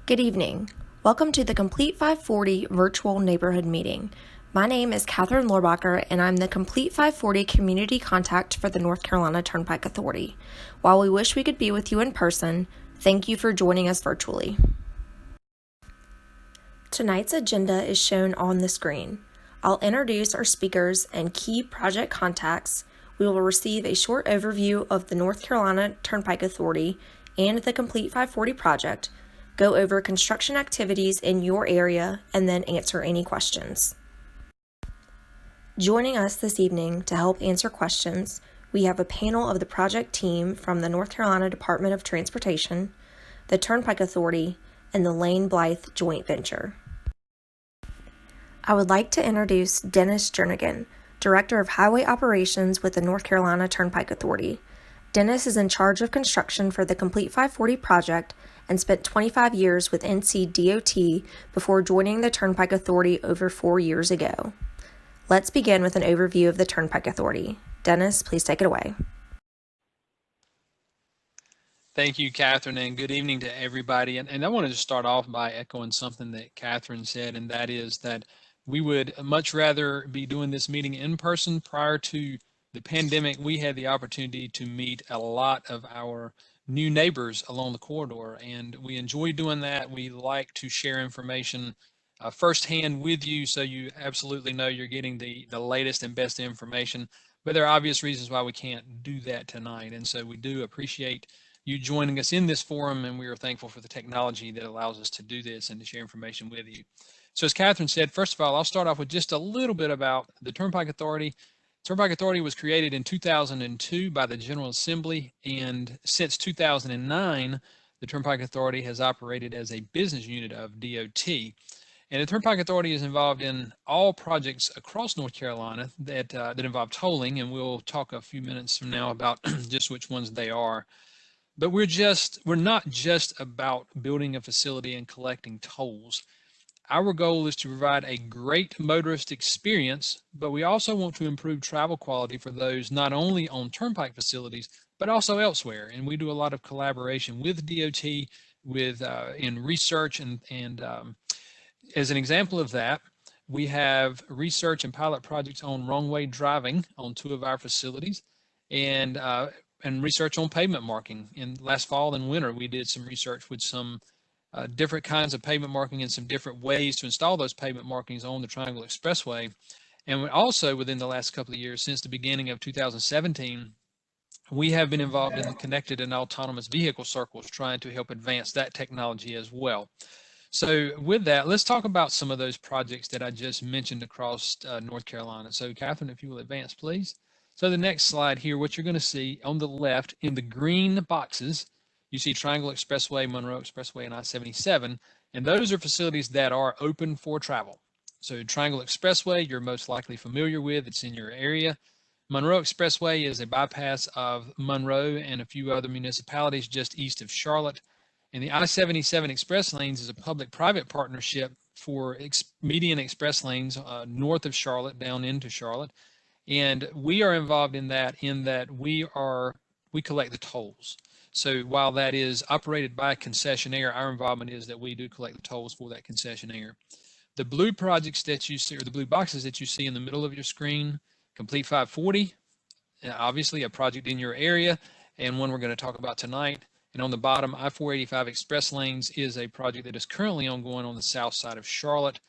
Good evening. Welcome to the Complete 540 virtual neighborhood meeting. My name is Catherine Lorbacher, and I'm the Complete 540 community contact for the North Carolina Turnpike Authority. While we wish we could be with you in person, thank you for joining us virtually. Tonight's agenda is shown on the screen. I'll introduce our speakers and key project contacts. We will receive a short overview of the North Carolina Turnpike Authority and the Complete 540 project, go over construction activities in your area, and then answer any questions. Joining us this evening to help answer questions, we have a panel of the project team from the North Carolina Department of Transportation, the Turnpike Authority, and the Lane Blythe Joint Venture. I would like to introduce Dennis Jernigan, Director of Highway Operations with the North Carolina Turnpike Authority. Dennis is in charge of construction for the Complete 540 project and spent 25 years with ncdot before joining the Turnpike Authority over 4 years ago. Let's begin with an overview of the Turnpike Authority. Dennis, please take it away. Thank you, Catherine, and good evening to everybody. And I wanted to start off by echoing something that Catherine said, and that is that we would much rather be doing this meeting in person. Prior to the pandemic, we had the opportunity to meet a lot of our new neighbors along the corridor, and we enjoy doing that. We like to share information firsthand with you, so you absolutely know you're getting the latest and best information. But there are obvious reasons why we can't do that tonight, and so we do appreciate you joining us in this forum, and we are thankful for the technology that allows us to do this and to share information with you. So as Catherine said, first of all, I'll start off with just a little bit about the Turnpike Authority. Turnpike Authority was created in 2002 by the General Assembly, and since 2009, the Turnpike Authority has operated as a business unit of DOT. And the Turnpike Authority is involved in all projects across North Carolina that involve tolling, and we'll talk a few minutes from now about just which ones they are. But we're not just about building a facility and collecting tolls. Our goal is to provide a great motorist experience, but we also want to improve travel quality for those not only on Turnpike facilities, but also elsewhere. And we do a lot of collaboration with DOT in research and as an example of that, we have research and pilot projects on wrong-way driving on 2 of our facilities, and research on pavement marking. In last fall and winter, we did some research with some different kinds of pavement marking and some different ways to install those pavement markings on the Triangle Expressway. And we also, within the last couple of years, since the beginning of 2017, we have been involved in the connected and autonomous vehicle circles, trying to help advance that technology as well. So with that, let's talk about some of those projects that I just mentioned across North Carolina. So Catherine, if you will advance, please. So the next slide here, what you're going to see on the left in the green boxes, you see Triangle Expressway, Monroe Expressway, and I-77, and those are facilities that are open for travel. So Triangle Expressway, you're most likely familiar with, it's in your area. Monroe Expressway is a bypass of Monroe and a few other municipalities just east of Charlotte. And the I-77 express lanes is a public-private partnership for median express lanes north of Charlotte down into Charlotte. And we are involved in that we collect the tolls. So while that is operated by a concessionaire, our involvement is that we do collect the tolls for that concessionaire. The blue projects that you see, or the blue boxes that you see in the middle of your screen, Complete 540, obviously a project in your area, and one we're going to talk about tonight. And on the bottom, I-485 Express Lanes is a project that is currently ongoing on the south side of Charlotte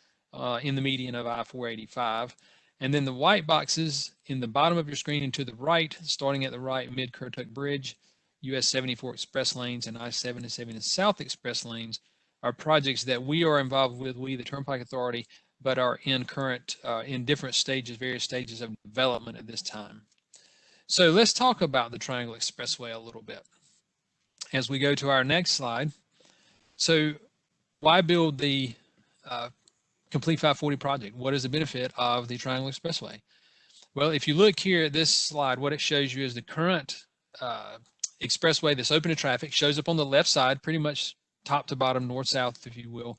in the median of I-485. And then the white boxes in the bottom of your screen and to the right, starting at the right, Mid-Currituck Bridge, US 74 Express Lanes, and I-77 South Express Lanes are projects that we are involved with, we, the Turnpike Authority, but are in different stages, various stages of development at this time. So let's talk about the Triangle Expressway a little bit as we go to our next slide. So why build the Complete 540 project? What is the benefit of the Triangle Expressway? Well, if you look here at this slide, what it shows you is the current expressway that's open to traffic, shows up on the left side, pretty much top to bottom, north-south, if you will.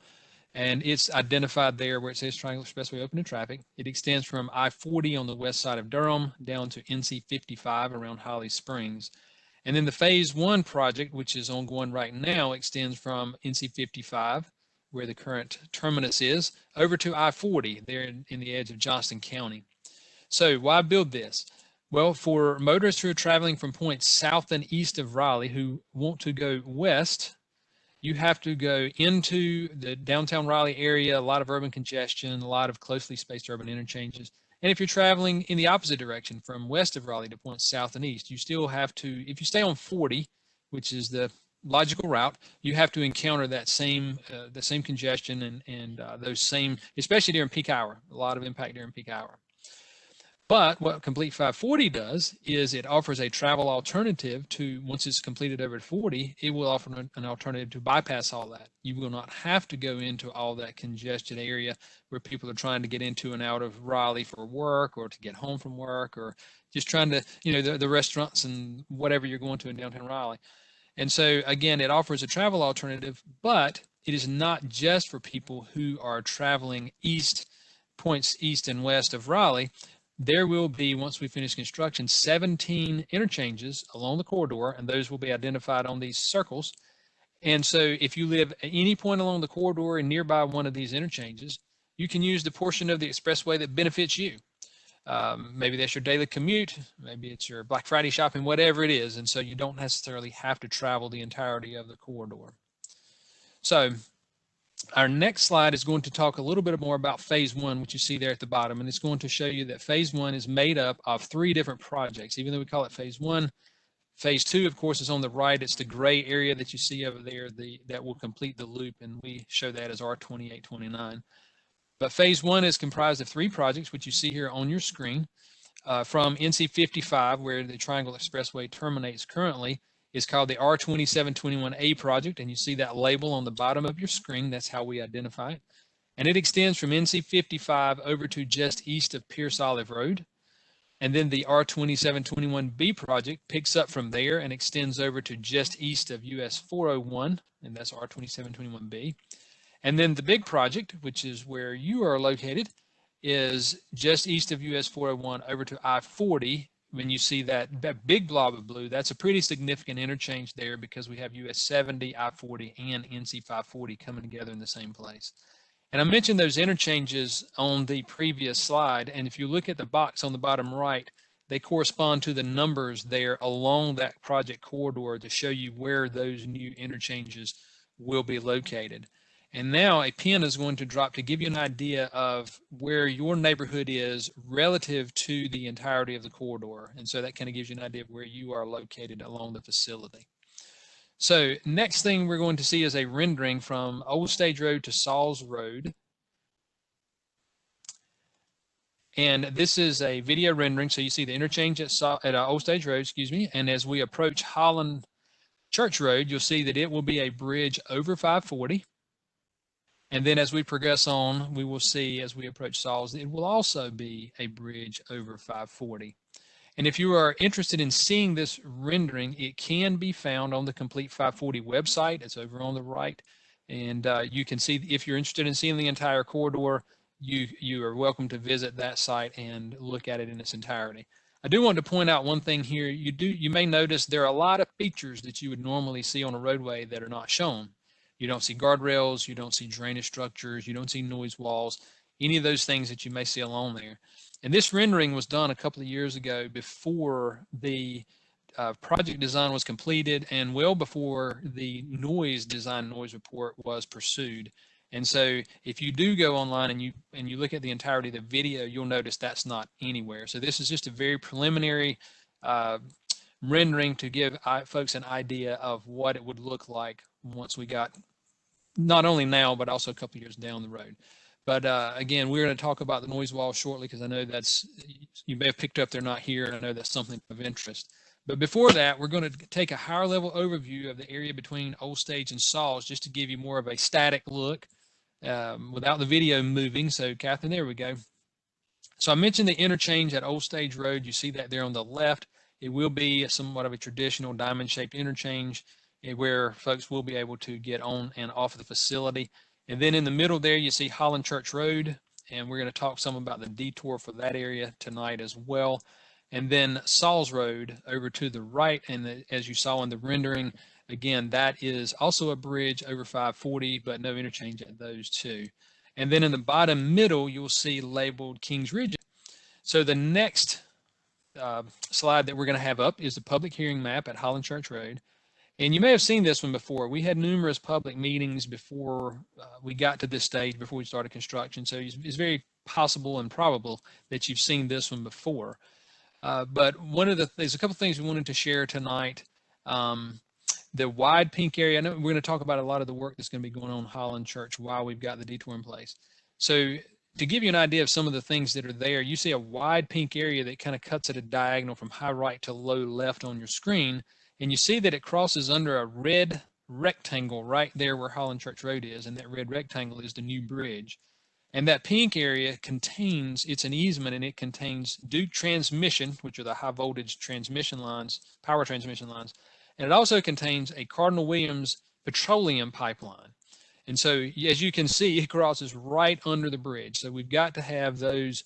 And it's identified there where it says Triangle Expressway open to traffic. It extends from I-40 on the west side of Durham down to NC 55 around Holly Springs. And then the phase 1 project, which is ongoing right now, extends from NC 55, where the current terminus is, over to I-40 there in the edge of Johnston County. So why build this? Well, for motorists who are traveling from points south and east of Raleigh who want to go west, you have to go into the downtown Raleigh area, a lot of urban congestion, a lot of closely spaced urban interchanges. And if you're traveling in the opposite direction from west of Raleigh to points south and east, you still have to, if you stay on 40, which is the logical route, you have to encounter that same congestion and those same, especially during peak hour, a lot of impact during peak hour. But what Complete 540 does is it offers a travel alternative to, once it's completed over 40, it will offer an alternative to bypass all that. You will not have to go into all that congested area where people are trying to get into and out of Raleigh for work or to get home from work or just trying to, the restaurants and whatever you're going to in downtown Raleigh. And so, again, it offers a travel alternative, but it is not just for people who are traveling points east and west of Raleigh. There will be, once we finish construction, 17 interchanges along the corridor, and those will be identified on these circles. And so if you live at any point along the corridor and nearby one of these interchanges, you can use the portion of the expressway that benefits you. Maybe that's your daily commute, maybe it's your Black Friday shopping, whatever it is. And so you don't necessarily have to travel the entirety of the corridor. So our next slide is going to talk a little bit more about phase 1, which you see there at the bottom, and it's going to show you that phase 1 is made up of 3 different projects. Even though we call it phase 1, phase 2, of course, is on the right. It's the gray area that you see over there that will complete the loop, and we show that as R2829. But phase 1 is comprised of 3 projects, which you see here on your screen. From NC 55, where the Triangle Expressway terminates currently, is called the R2721A project, and you see that label on the bottom of your screen. That's how we identify it. And it extends from NC 55 over to just east of Pierce Olive Road. And then the R2721B project picks up from there and extends over to just east of US 401, and that's R2721B. And then the big project, which is where you are located, is just east of US 401 over to I-40. When you see that big blob of blue, that's a pretty significant interchange there because we have US 70, I-40, and NC 540 coming together in the same place. And I mentioned those interchanges on the previous slide, and if you look at the box on the bottom right, they correspond to the numbers there along that project corridor to show you where those new interchanges will be located. And now a pin is going to drop to give you an idea of where your neighborhood is relative to the entirety of the corridor. And so that kind of gives you an idea of where you are located along the facility. So next thing we're going to see is a rendering from Old Stage Road to Sauls Road. And this is a video rendering. So you see the interchange at Old Stage Road, and as we approach Holland Church Road, you'll see that it will be a bridge over 540. And then as we progress on, we will see as we approach Sauls, it will also be a bridge over 540. And if you are interested in seeing this rendering, it can be found on the Complete 540 website. It's over on the right. And you can see, if you're interested in seeing the entire corridor, you are welcome to visit that site and look at it in its entirety. I do want to point out one thing here. You may notice there are a lot of features that you would normally see on a roadway that are not shown. You don't see guardrails, you don't see drainage structures, you don't see noise walls, any of those things that you may see along there. And this rendering was done a couple of years ago before the project design was completed and well before the design noise report was pursued. And so if you do go online and you look at the entirety of the video, you'll notice that's not anywhere. So this is just a very preliminary rendering to give folks an idea of what it would look like once we got, not only now, but also a couple of years down the road. But again, we're going to talk about the noise wall shortly because I know you may have picked up they're not here, and I know that's something of interest. But before that, we're going to take a higher level overview of the area between Old Stage and Sauls just to give you more of a static look without the video moving. So Catherine, there we go. So I mentioned the interchange at Old Stage Road. You see that there on the left. It will be somewhat of a traditional diamond-shaped interchange where folks will be able to get on and off the facility. And then in the middle there, you see Holland Church Road, and we're going to talk some about the detour for that area tonight as well. and then Sauls Road over to the right. And as you saw in the rendering, again, that is also a bridge over 540, but no interchange at those two. And then in the bottom middle, you'll see labeled Kings Ridge. So the next slide that we're going to have up is the public hearing map at Holland Church Road. And you may have seen this one before. We had numerous public meetings before we got to this stage, before we started construction. So it's very possible and probable that you've seen this one before. But there's a couple things we wanted to share tonight. The wide pink area, I know we're going to talk about a lot of the work that's going to be going on in Holland Church while we've got the detour in place. So to give you an idea of some of the things that are there, you see a wide pink area that kind of cuts at a diagonal from high right to low left on your screen. And you see that it crosses under a red rectangle right there where Holland Church Road is. And that red rectangle is the new bridge. And that pink area it's an easement, and it contains Duke transmission, which are the high voltage transmission lines, power transmission lines. And it also contains a Cardinal Williams petroleum pipeline. And so as you can see, it crosses right under the bridge. So we've got to have those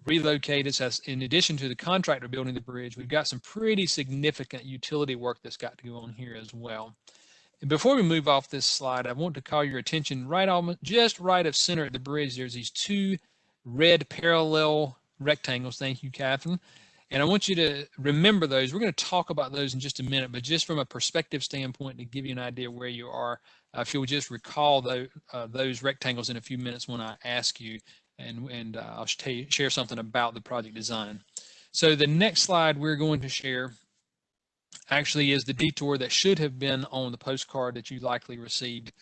relocated. So in addition to the contractor building the bridge, we've got some pretty significant utility work that's got to go on here as well. And before we move off this slide, I want to call your attention just right of center at the bridge. There's these two red parallel rectangles. Thank you, Catherine. And I want you to remember those. We're going to talk about those in just a minute, but just from a perspective standpoint, to give you an idea where you are, if you'll just recall those rectangles in a few minutes when I ask you, and I'll share something about the project design. So the next slide we're going to share actually is the detour that should have been on the postcard that you likely received.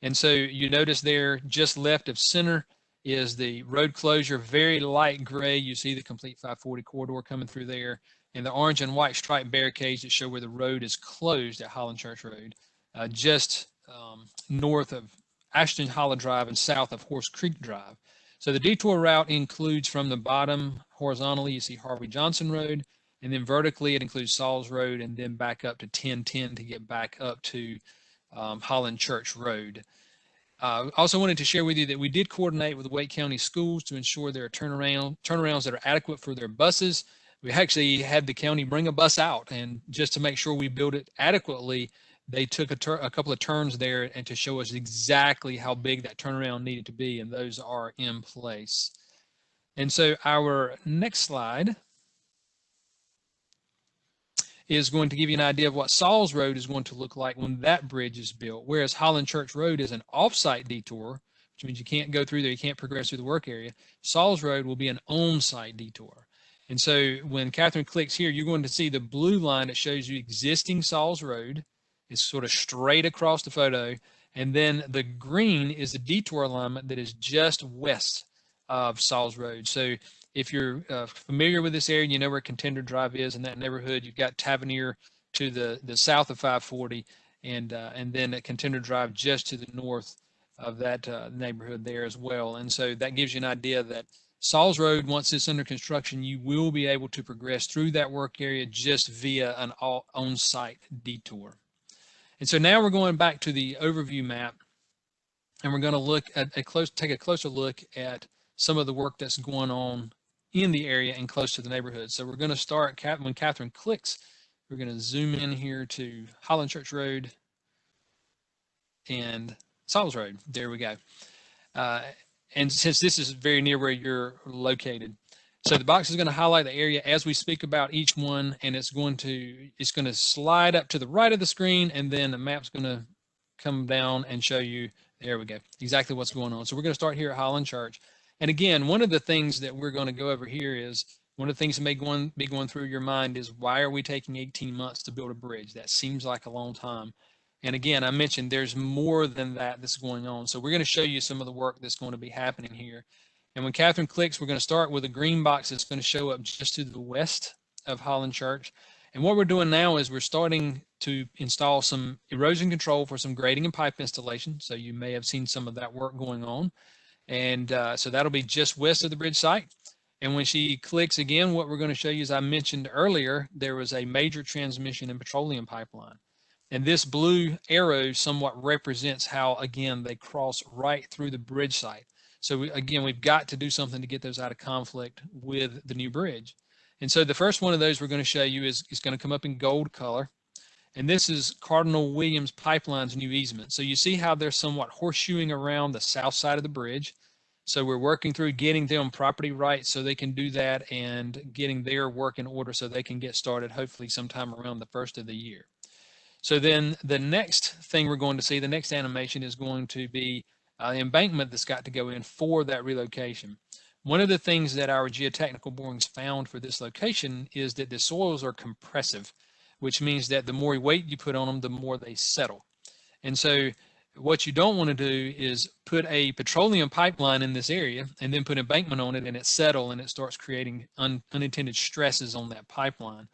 And so you notice there, just left of center, is the road closure, very light gray. You see the complete 540 corridor coming through there, and the orange and white striped barricades that show where the road is closed at Holland Church Road, just north of Ashton Hollow Drive and south of Horse Creek Drive. So the detour route includes, from the bottom horizontally, you see Harvey Johnson Road, and then vertically it includes Sauls Road, and then back up to 1010 to get back up to Holland Church Road. Also wanted to share with you that we did coordinate with the Wake County Schools to ensure there are turnarounds that are adequate for their buses. We actually had the county bring a bus out, and just to make sure we build it adequately, they took a couple of turns there and to show us exactly how big that turnaround needed to be, and those are in place. And so our next slide is going to give you an idea of what Sauls Road is going to look like when that bridge is built. Whereas Holland Church Road is an off-site detour, which means you can't go through there, you can't progress through the work area. Sauls Road will be an on-site detour. And so when Catherine clicks here, you're going to see the blue line that shows you existing Sauls Road. It's sort of straight across the photo. And then the green is the detour alignment that is just west of Sauls Road. So if you're familiar with this area, you know where Contender Drive is in that neighborhood. You've got Tavernier to the south of 540, and then at Contender Drive just to the north of that neighborhood there as well. And so that gives you an idea that Sauls Road, once it's under construction, you will be able to progress through that work area just via an on-site detour. And so now we're going back to the overview map, and we're going to look at take a closer look at some of the work that's going on in the area and close to the neighborhood. So we're going to start, when Catherine clicks, we're going to zoom in here to Holland Church Road and Sauls Road. There we go. And since this is very near where you're located, so the box is going to highlight the area as we speak about each one, and it's going to slide up to the right of the screen, and then the map's going to come down and show you, there we go, exactly what's going on. So we're going to start here at Holland Church. And again, one of the things that we're going to go over here is, one of the things that may be going through your mind is, why are we taking 18 months to build a bridge? That seems like a long time. And again, I mentioned there's more than that that's going on. So we're going to show you some of the work that's going to be happening here. And when Catherine clicks, we're going to start with a green box that's going to show up just to the west of Holland Church. And what we're doing now is we're starting to install some erosion control for some grading and pipe installation. So you may have seen some of that work going on. And so that'll be just west of the bridge site. And when she clicks again, what we're going to show you, as I mentioned earlier, there was a major transmission and petroleum pipeline. And this blue arrow somewhat represents how, again, they cross right through the bridge site. So again, we've got to do something to get those out of conflict with the new bridge. And so the first one of those we're going to show you is going to come up in gold color. And this is Cardinal Williams Pipeline's new easement. So you see how they're somewhat horseshoeing around the south side of the bridge. So we're working through getting them property rights so they can do that and getting their work in order so they can get started hopefully sometime around the first of the year. So then the next thing we're going to see, the next animation is going to be the embankment that's got to go in for that relocation. One of the things that our geotechnical borings found for this location is that the soils are compressive, which means that the more weight you put on them, the more they settle. And so what you don't want to do is put a petroleum pipeline in this area and then put embankment on it and it settle and it starts creating unintended stresses on that pipeline.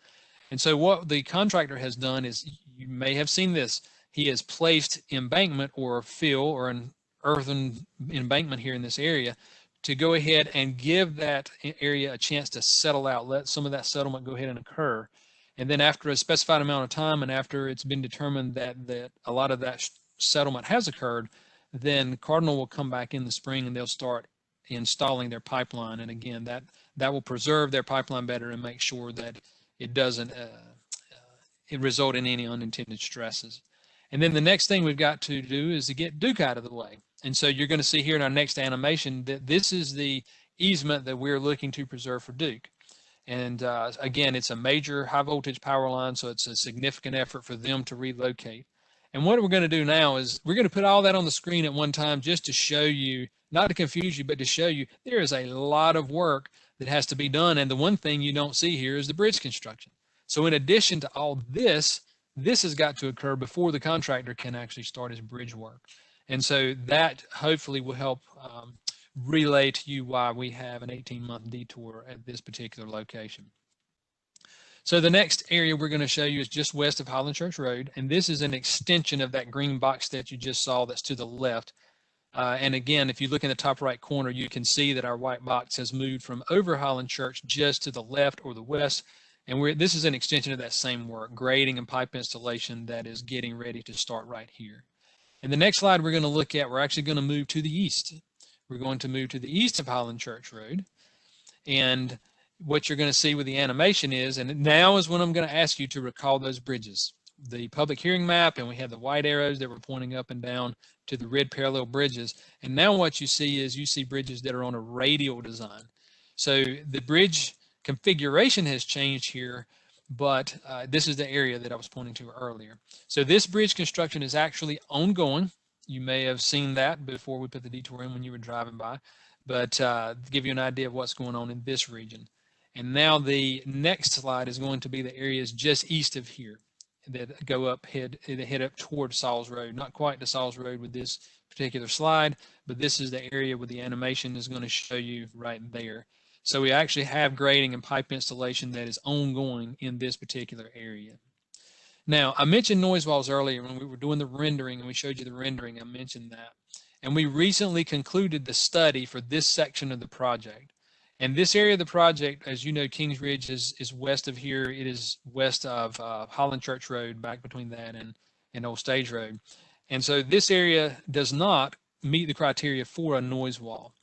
And so what the contractor has done is, you may have seen this, he has placed embankment or fill or an earthen embankment here in this area to go ahead and give that area a chance to settle out, let some of that settlement go ahead and occur. And then after a specified amount of time and after it's been determined that a lot of that settlement has occurred, then Cardinal will come back in the spring and they'll start installing their pipeline. And again, that will preserve their pipeline better and make sure that it doesn't result in any unintended stresses. And then the next thing we've got to do is to get Duke out of the way. And so you're going to see here in our next animation that this is the easement that we're looking to preserve for Duke. And again, it's a major high voltage power line, so it's a significant effort for them to relocate. And what we're going to do now is we're going to put all that on the screen at one time just to show you, not to confuse you, but to show you there is a lot of work that has to be done. And the one thing you don't see here is the bridge construction. So in addition to all this, this has got to occur before the contractor can actually start his bridge work. And so that hopefully will help relay to you why we have an 18-month detour at this particular location. So the next area we're going to show you is just west of Highland Church Road, and this is an extension of that green box that you just saw that's to the left. And again, if you look in the top right corner, you can see that our white box has moved from over Highland Church just to the left or the west. And this is an extension of that same work, grading and pipe installation that is getting ready to start right here. And the next slide we're going to look at, we're actually going to move to the east. We're going to move to the east of Highland Church Road. And what you're going to see with the animation is, and now is when I'm going to ask you to recall those bridges. The public hearing map, and we had the white arrows that were pointing up and down to the red parallel bridges. And now what you see is you see bridges that are on a radial design. So the bridge configuration has changed here, but this is the area that I was pointing to earlier. So this bridge construction is actually ongoing. You may have seen that before we put the detour in when you were driving by, but to give you an idea of what's going on in this region. And now the next slide is going to be the areas just east of here that go up, head up towards Sauls Road. Not quite to Sauls Road with this particular slide, but this is the area where the animation is going to show you right there. So we actually have grading and pipe installation that is ongoing in this particular area. Now, I mentioned noise walls earlier when we were doing the rendering, and we showed you the rendering. I mentioned that. And we recently concluded the study for this section of the project. And this area of the project, as you know, Kings Ridge is west of here. It is west of Highland Church Road, back between that and Old Stage Road. And so this area does not meet the criteria for a noise wall.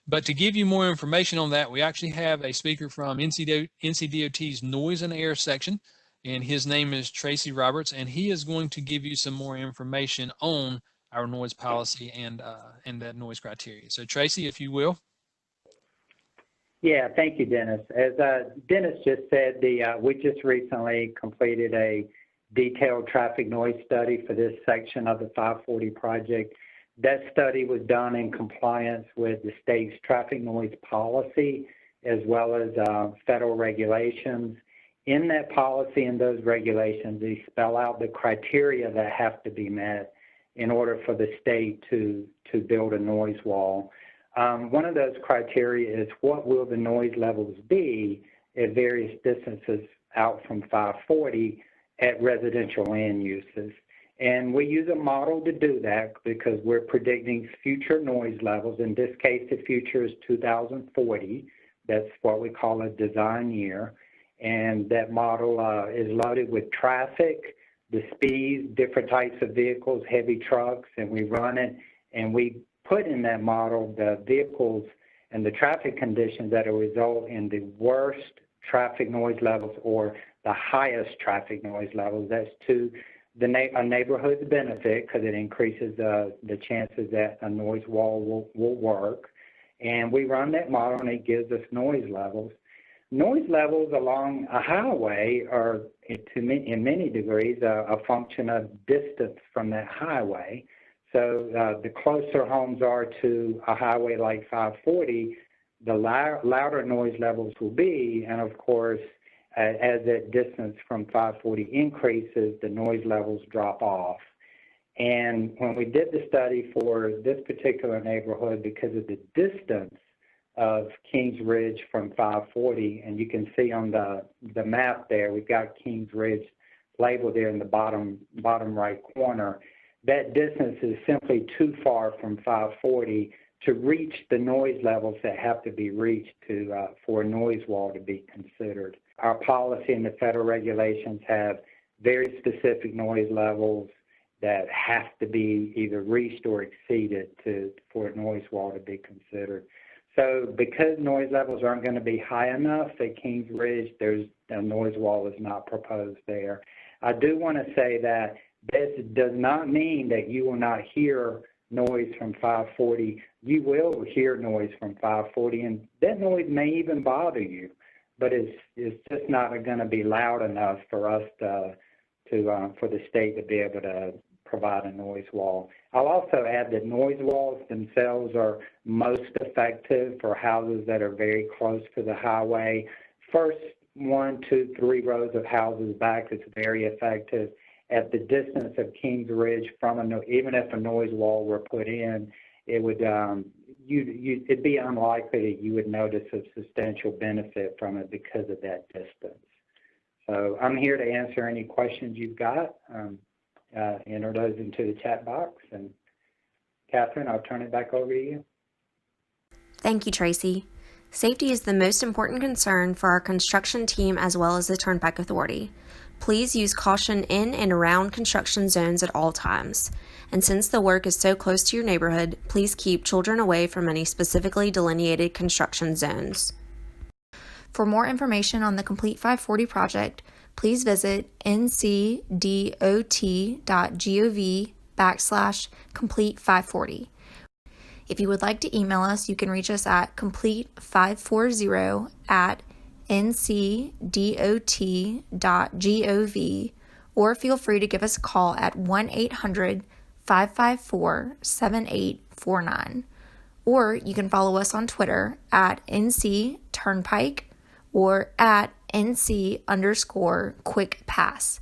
But to give you more information on that, we actually have a speaker from NCDOT's Noise and Air section, and his name is Tracy Roberts, and he is going to give you some more information on our noise policy and that noise criteria. So Tracy, if you will. Yeah, thank you, Dennis. As Dennis just said, we just recently completed a detailed traffic noise study for this section of the 540 project. That study was done in compliance with the state's traffic noise policy as well as federal regulations. In that policy and those regulations, they spell out the criteria that have to be met in order for the state to build a noise wall. One of those criteria is what will the noise levels be at various distances out from 540 at residential land uses. And we use a model to do that because we're predicting future noise levels. In this case, the future is 2040. That's what we call a design year. And that model is loaded with traffic, the speeds, different types of vehicles, heavy trucks, and we run it. And we put in that model the vehicles and the traffic conditions that will result in the worst traffic noise levels or the highest traffic noise levels. That's to a neighborhood's benefit because it increases the chances that a noise wall will work. And we run that model and it gives us noise levels. Noise levels along a highway are, in many degrees, a function of distance from that highway. So the closer homes are to a highway like 540, the louder noise levels will be. And of course, as that distance from 540 increases, the noise levels drop off. And when we did the study for this particular neighborhood, because of the distance of Kings Ridge from 540, and you can see on the map there, we've got Kings Ridge labeled there in the bottom right corner. That distance is simply too far from 540 to reach the noise levels that have to be reached for a noise wall to be considered. Our policy and the federal regulations have very specific noise levels that have to be either reached or exceeded for a noise wall to be considered. So because noise levels aren't going to be high enough at Kings Ridge, a noise wall is not proposed there. I do want to say that this does not mean that you will not hear noise from 540. You will hear noise from 540, and that noise may even bother you, but it's just not going to be loud enough for us for the state to be able to provide a noise wall. I'll also add that noise walls themselves are most effective for houses that are very close to the highway. First 1, 2, 3 rows of houses back, it's very effective. At the distance of Kings Ridge from even if a noise wall were put in, it would it'd be unlikely that you would notice a substantial benefit from it because of that distance. So I'm here to answer any questions you've got. Enter those into the chat box. And Catherine, I'll turn it back over to you. Thank you, Tracy. Safety is the most important concern for our construction team as well as the Turnpike Authority. Please use caution in and around construction zones at all times. And since the work is so close to your neighborhood, please keep children away from any specifically delineated construction zones. For more information on the Complete 540 project, please visit ncdot.gov/complete540. If you would like to email us, you can reach us at complete540@ncdot.gov, or feel free to give us a call at 1-800-554-7849. Or you can follow us on Twitter at ncturnpike or at @NC_QuickPass.